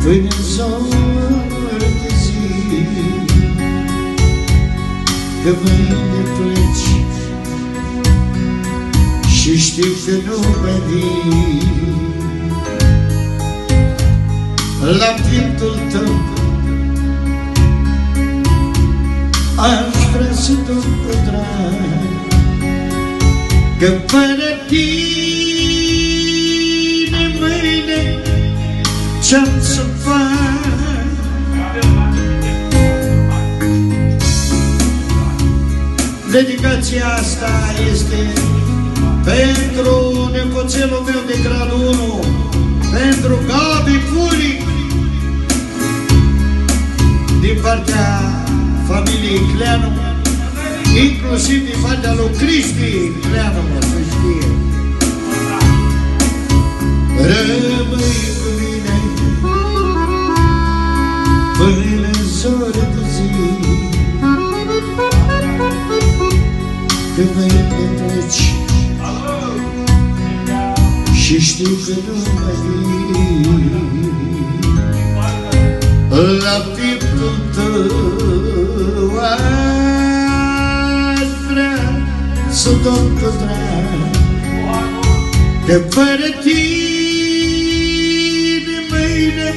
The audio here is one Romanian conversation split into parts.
până zor de zi, că mâine pleci și știu că nu mai vii. La pieptul tău aș vrea să dorm cu drag, că fără tine mâine ce-am să fac? Dedicația asta este pentru nepoțelul meu de gradul 1, pentru Gabi Furi, din partea familiei Cleanu, inclusiv din partea lui Cristi Cleanu, să știe. Rămâi cu mine până zor de zi, când mâine pleci și știu că nu mai vii. La pieptul tău aș vrea să dorm cu drag, că fără tine mâine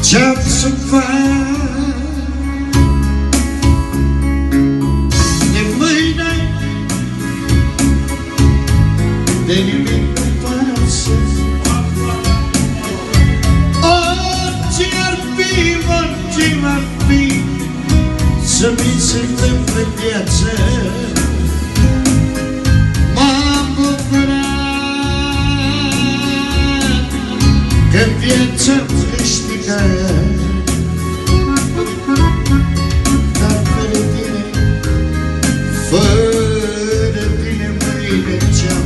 ce-am să fac? De mâine de nimic nu pasă, orice ar fi să mi se întâmple în viață. M-am bucurat că viața-mi câștigat, dar fără tine mâine ce-am